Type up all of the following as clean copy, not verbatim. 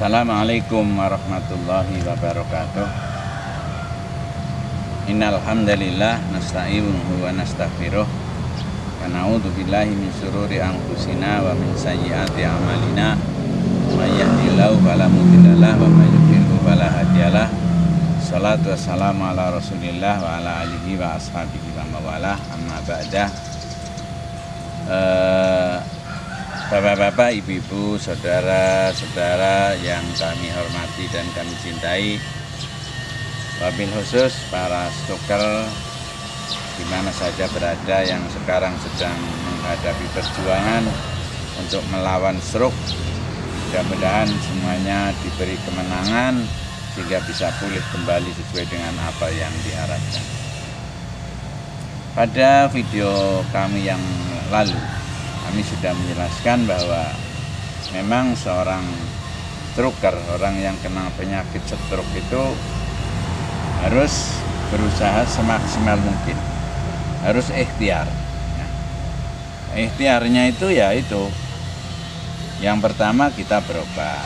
Assalamualaikum warahmatullahi wabarakatuh. Innal hamdalillah nasta'inuhu wa nastaghfiruh wa na'udzu billahi min syururi anfusina wa min sayyiati a'malina. May yahdihillahu fala mudhillalah wa may yudhlilhu fala hadiyalah. Shalatu wassalamu ala Rasulillah wa ala alihi wa ashabihi wa mawalah. Amma ba'dah. Bapak-bapak, ibu-ibu, saudara-saudara yang kami hormati dan kami cintai, wabil khusus para stroker di mana saja berada yang sekarang sedang menghadapi perjuangan untuk melawan stroke. Mudah-mudahan semuanya diberi kemenangan sehingga bisa pulih kembali sesuai dengan apa yang diharapkan. Pada video kami yang lalu, kami sudah menjelaskan bahwa memang seorang stroker, orang yang kena penyakit stroke itu harus berusaha semaksimal mungkin, harus ikhtiar. Ikhtiarnya itu yaitu yang pertama kita berobat.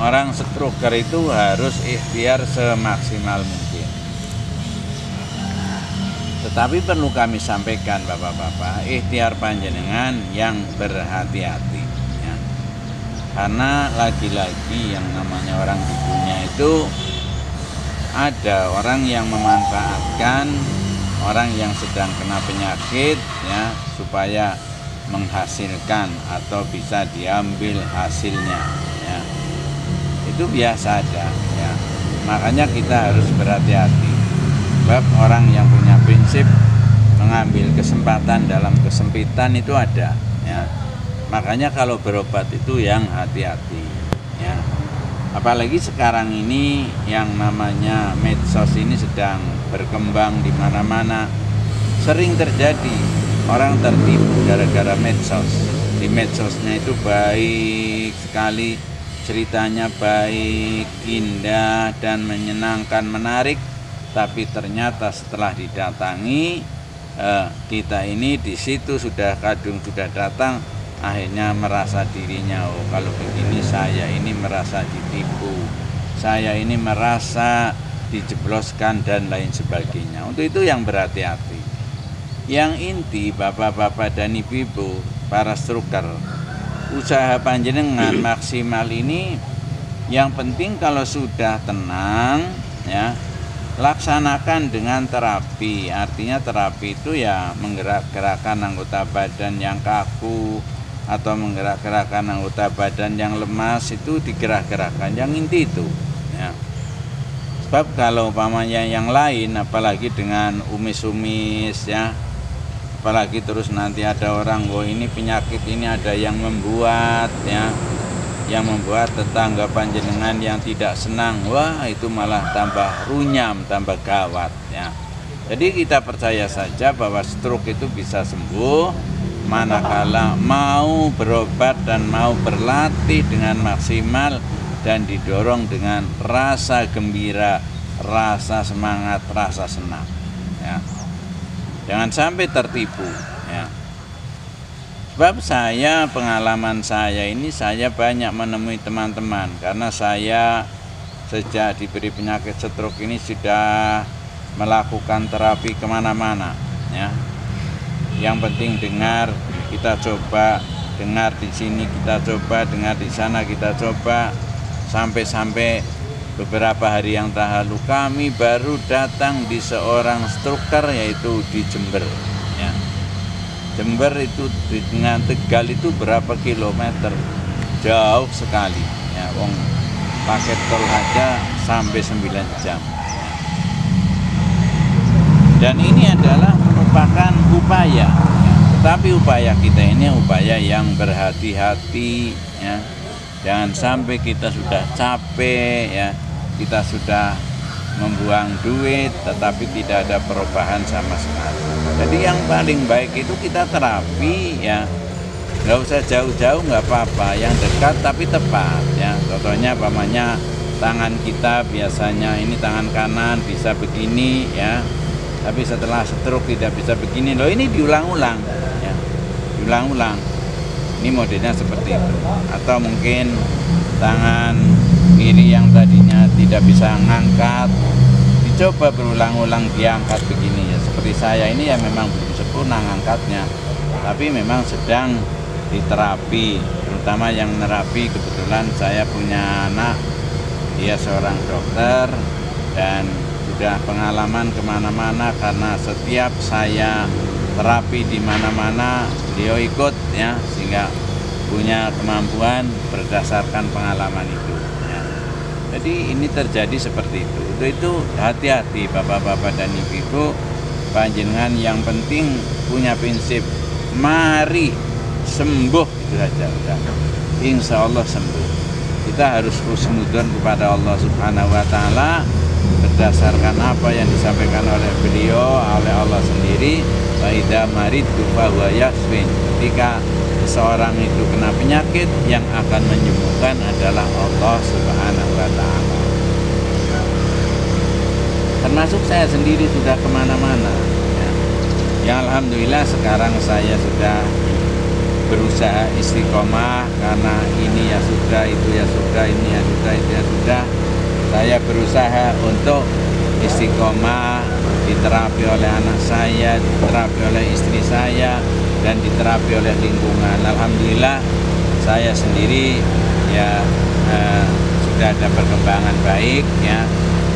Orang stroker itu harus ikhtiar semaksimal mungkin. Tetapi perlu kami sampaikan bapak-bapak, ikhtiar panjenengan yang berhati-hati ya. Karena lagi-lagi yang namanya orang di dunia itu ada orang yang memanfaatkan orang yang sedang kena penyakit ya, supaya menghasilkan atau bisa diambil hasilnya ya. Itu biasa ada ya. Makanya kita harus berhati-hati. Sebab orang yang punya prinsip mengambil kesempatan dalam kesempitan itu ada ya. Makanya kalau berobat itu yang hati-hati ya. Apalagi sekarang ini yang namanya medsos ini sedang berkembang di mana-mana. Sering terjadi orang tertipu gara-gara medsos. Di medsosnya itu baik sekali, ceritanya baik, indah dan menyenangkan, menarik. Tapi ternyata setelah didatangi kita ini di situ sudah kadung sudah datang, akhirnya merasa dirinya kalau begini saya ini merasa ditipu, saya ini merasa dijebloskan dan lain sebagainya. Untuk itu yang berhati-hati. Yang inti bapak-bapak dan ibu-ibu para stroker, usaha panjenengan maksimal ini. Yang penting kalau sudah tenang ya, laksanakan dengan terapi. Artinya terapi itu ya menggerak-gerakkan anggota badan yang kaku atau menggerak-gerakkan anggota badan yang lemas, itu digerak-gerakkan. Yang inti itu ya. Sebab kalau umpamanya yang lain, apalagi dengan umis-umis ya, apalagi terus nanti ada orang, oh ini penyakit ini ada yang membuat ya, yang membuat tetangga panjenengan yang tidak senang, wah itu malah tambah runyam, tambah gawat ya. Jadi kita percaya saja bahwa stroke itu bisa sembuh manakala mau berobat dan mau berlatih dengan maksimal dan didorong dengan rasa gembira, rasa semangat, rasa senang ya. Jangan sampai tertipu ya. Sebab saya, pengalaman saya ini, saya banyak menemui teman-teman. Karena saya sejak diberi penyakit stroke ini sudah melakukan terapi kemana-mana ya. Yang penting dengar, kita coba. Dengar di sini kita coba, dengar di sana kita coba. Sampai-sampai beberapa hari yang lalu kami baru datang di seorang stroker, yaitu di Jember ya. Jember itu dengan Tegal itu berapa kilometer, jauh sekali ya, wong pakai tol aja sampai 9 jam ya. Dan ini adalah merupakan upaya ya. Tetapi upaya kita ini upaya yang berhati-hati ya. Jangan sampai kita sudah capek ya, kita sudah membuang duit tetapi tidak ada perubahan sama sekali. Jadi yang paling baik itu kita terapi ya, nggak usah jauh-jauh, nggak apa-apa, yang dekat tapi tepat ya. Contohnya pamannya tangan kita biasanya ini tangan kanan bisa begini ya, tapi setelah stroke tidak bisa begini. Loh, ini diulang-ulang ya, diulang-ulang. Ini modelnya seperti itu. Atau mungkin tangan kiri yang tadinya tidak bisa ngangkat dicoba berulang-ulang diangkat begini ya. Seperti saya ini ya memang belum sempurna ngangkatnya, tapi memang sedang diterapi, terutama yang nerapi. Kebetulan saya punya anak, dia seorang dokter dan sudah pengalaman kemana-mana, karena setiap saya terapi di mana-mana beliau ikut ya, sehingga punya kemampuan berdasarkan pengalaman itu ya. Jadi ini terjadi seperti itu. Itu hati-hati bapak-bapak dan ibu-ibu, panjenengan yang penting punya prinsip mari sembuh, itu saja udah. Insya Allah sembuh. Kita harus husnudzon kepada Allah Subhanahu wa Ta'ala berdasarkan apa yang disampaikan oleh beliau, oleh Allah sendiri. Faida maridtu fahuwa yashfin. Ketika seseorang itu kena penyakit, yang akan menyembuhkan adalah Allah Subhanahu wa Ta'ala. Termasuk saya sendiri sudah kemana-mana ya. Ya alhamdulillah sekarang saya sudah berusaha istiqomah, karena ini ya sudah, itu ya sudah, ini ya sudah, itu ya sudah. Saya berusaha untuk istiqomah, diterapi oleh anak saya, diterapi oleh istri saya, dan diterapi oleh lingkungan. Alhamdulillah saya sendiri ya sudah ada perkembangan baik ya.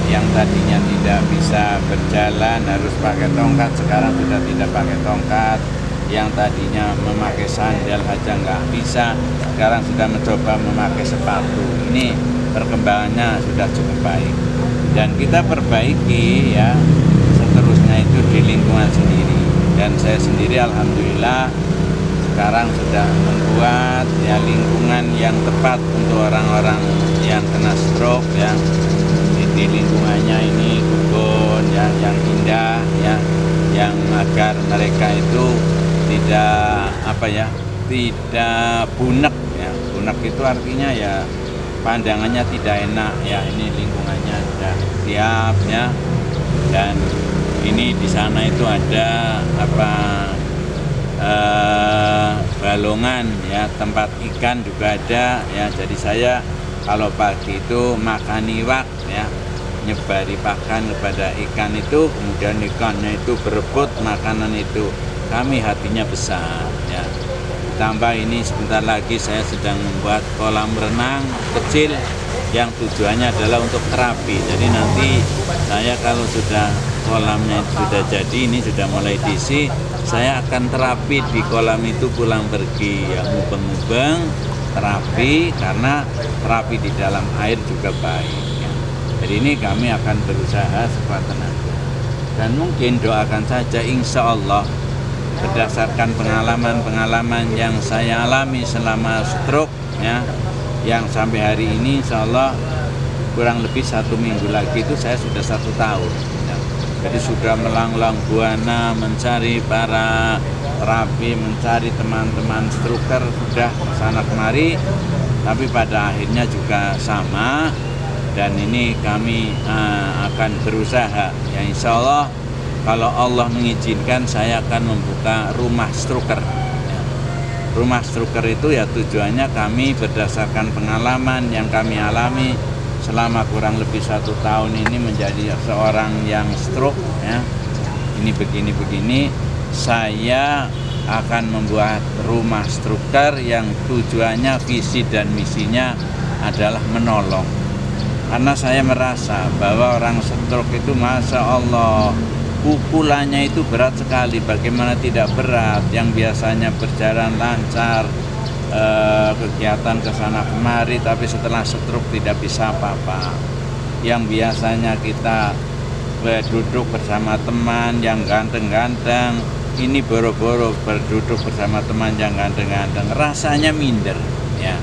Yang tadinya tidak bisa berjalan harus pakai tongkat, sekarang sudah tidak pakai tongkat. Yang tadinya memakai sandal aja nggak bisa, sekarang sudah mencoba memakai sepatu. Ini perkembangannya sudah cukup baik, dan kita perbaiki ya seterusnya itu di lingkungan sendiri. Dan saya sendiri alhamdulillah sekarang sudah membuat ya lingkungan yang tepat untuk orang-orang yang kena stroke ya. Di lingkungannya ini kebun ya, yang indah ya, yang agar mereka itu tidak tidak bunek ya. Bunek itu artinya ya pandangannya tidak enak ya. Ini lingkungannya sudah siap ya, dan ini di sana itu ada balongan ya, tempat ikan juga ada ya. Jadi saya kalau pagi itu makan iwak ya, nyebari pakan kepada ikan itu, kemudian ikannya itu berebut makanan itu. Kami hatinya besar ya. Tambah ini sebentar lagi saya sedang membuat kolam renang kecil yang tujuannya adalah untuk terapi. Jadi nanti saya kalau sudah kolamnya sudah jadi, ini sudah mulai diisi, saya akan terapi di kolam itu pulang pergi ya, mubeng-mubeng terapi, karena terapi di dalam air juga baik ya. Jadi ini kami akan berusaha sekuat tenaga, dan mungkin doakan saja, insya Allah berdasarkan pengalaman-pengalaman yang saya alami selama stroke ya, yang sampai hari ini insya Allah kurang lebih 1 minggu lagi itu saya sudah 1 tahun ya. Jadi sudah melanglang buana mencari para terapi, mencari teman-teman stroker, sudah kesana kemari, tapi pada akhirnya juga sama. Dan ini kami akan berusaha ya, insya Allah kalau Allah mengizinkan saya akan membuka rumah stroker ya. Rumah stroker itu ya tujuannya kami berdasarkan pengalaman yang kami alami selama kurang lebih 1 tahun ini menjadi seorang yang stroke ya. Ini begini-begini, saya akan membuat rumah stroker yang tujuannya, visi dan misinya adalah menolong. Karena saya merasa bahwa orang stroke itu Masya Allah pukulannya itu berat sekali. Bagaimana tidak berat? Yang biasanya berjalan lancar, kegiatan ke sana kemari, tapi setelah stroke tidak bisa apa-apa. Yang biasanya kita duduk bersama teman yang ganteng-ganteng, ini boro-boro berduduk bersama teman yang ganteng-ganteng, rasanya minder ya.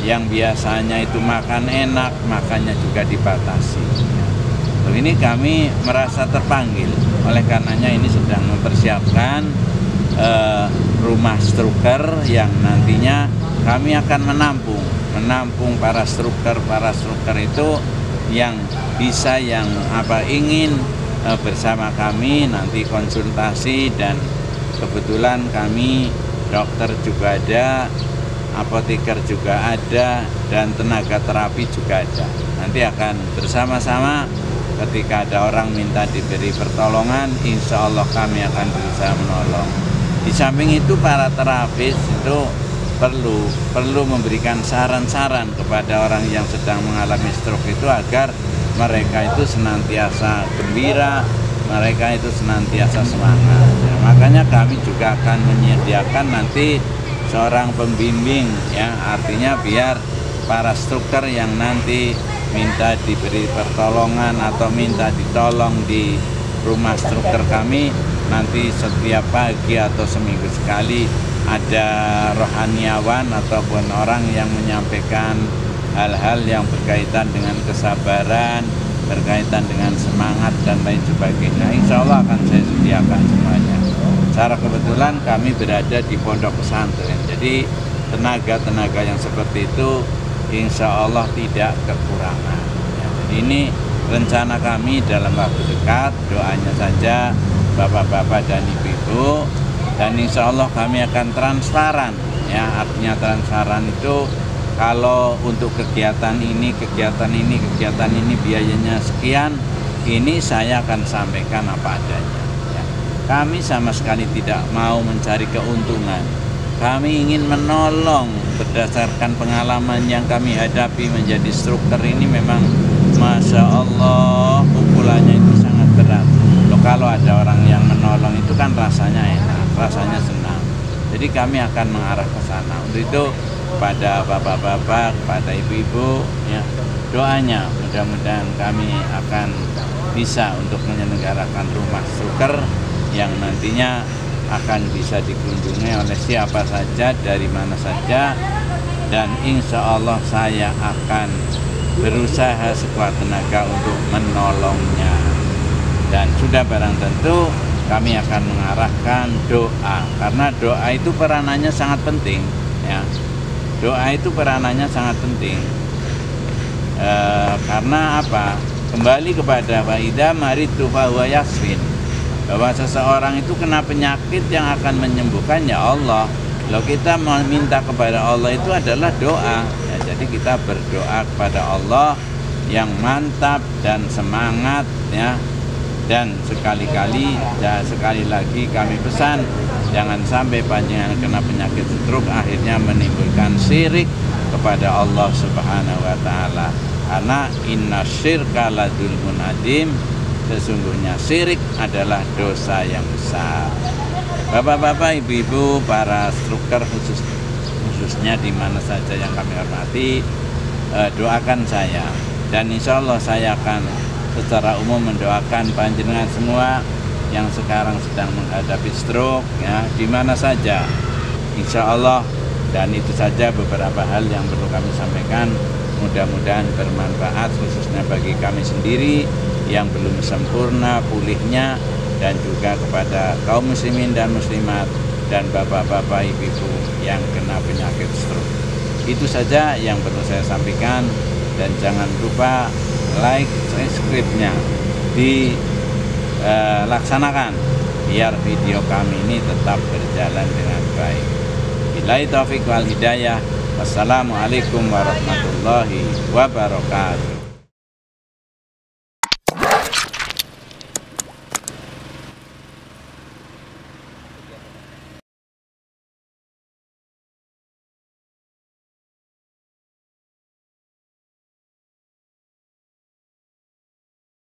Yang biasanya itu makan enak, makannya juga dibatasi ya. Ini kami merasa terpanggil, oleh karenanya ini sedang mempersiapkan rumah stroker yang nantinya kami akan menampung para stroker itu yang bisa, yang ingin bersama kami nanti konsultasi. Dan kebetulan kami dokter juga ada apoteker juga ada, dan tenaga terapi juga ada. Nanti akan bersama-sama ketika ada orang minta diberi pertolongan, insya Allah kami akan berusaha menolong. Di samping itu para terapis itu perlu memberikan saran-saran kepada orang yang sedang mengalami stroke itu agar mereka itu senantiasa gembira, mereka itu senantiasa semangat. Ya, makanya kami juga akan menyediakan nanti seorang pembimbing, ya, artinya biar para struktur yang nanti minta diberi pertolongan atau minta ditolong di rumah struktur kami, nanti setiap pagi atau seminggu sekali ada rohaniawan ataupun orang yang menyampaikan hal-hal yang berkaitan dengan kesabaran, berkaitan dengan semangat dan lain sebagainya. Insya Allah akan saya sediakan semuanya. Secara kebetulan kami berada di pondok pesantren, jadi tenaga-tenaga yang seperti itu insya Allah tidak kekurangan. Ya, jadi ini rencana kami dalam waktu dekat, doanya saja bapak-bapak dan ibu-ibu, dan insya Allah kami akan transparan. Ya, artinya transparan itu kalau untuk kegiatan ini biayanya sekian, ini saya akan sampaikan apa adanya. Ya. Kami sama sekali tidak mau mencari keuntungan. Kami ingin menolong berdasarkan pengalaman yang kami hadapi menjadi struktur ini. Memang Masya Allah pukulannya itu sangat berat. Loh, kalau ada orang yang menolong itu kan rasanya enak, rasanya senang. Jadi kami akan mengarah ke sana. Untuk itu pada bapak-bapak, pada ibu-ibu, ya, doanya mudah-mudahan kami akan bisa untuk menyelenggarakan rumah struktur yang nantinya akan bisa dikunjungi oleh siapa saja, dari mana saja, dan insya Allah saya akan berusaha sekuat tenaga untuk menolongnya. Dan sudah barang tentu kami akan mengarahkan doa, karena doa itu peranannya sangat penting. Ya. Doa itu peranannya sangat penting. Karena apa? Kembali kepada faida maritu fahuwa yasfin, bahwa seseorang itu kena penyakit yang akan menyembuhkan ya Allah. Kalau kita meminta kepada Allah itu adalah doa. Ya, jadi kita berdoa kepada Allah yang mantap dan semangat, ya. Dan sekali lagi kami pesan, jangan sampai panjenengan kena penyakit stroke akhirnya menimbulkan syirik kepada Allah Subhanahu wa taala. Karena inna syirka la dzulmun adzim, sesungguhnya syirik adalah dosa yang besar. Bapak-bapak, ibu-ibu, para struktur khususnya di mana saja yang kami hormati, doakan saya, dan insya Allah saya akan secara umum mendoakan panjenengan semua yang sekarang sedang menghadapi stroke, ya, di mana saja, insya Allah. Dan itu saja beberapa hal yang perlu kami sampaikan. Mudah-mudahan bermanfaat khususnya bagi kami sendiri yang belum sempurna pulihnya, dan juga kepada kaum muslimin dan muslimat dan bapak-bapak ibu-ibu yang kena penyakit stroke. Itu saja yang perlu saya sampaikan, dan jangan lupa like, subscribe-nya dilaksanakan biar video kami ini tetap berjalan dengan baik. Billahi taufiq wal hidayah. Wassalamualaikum warahmatullahi wabarakatuh.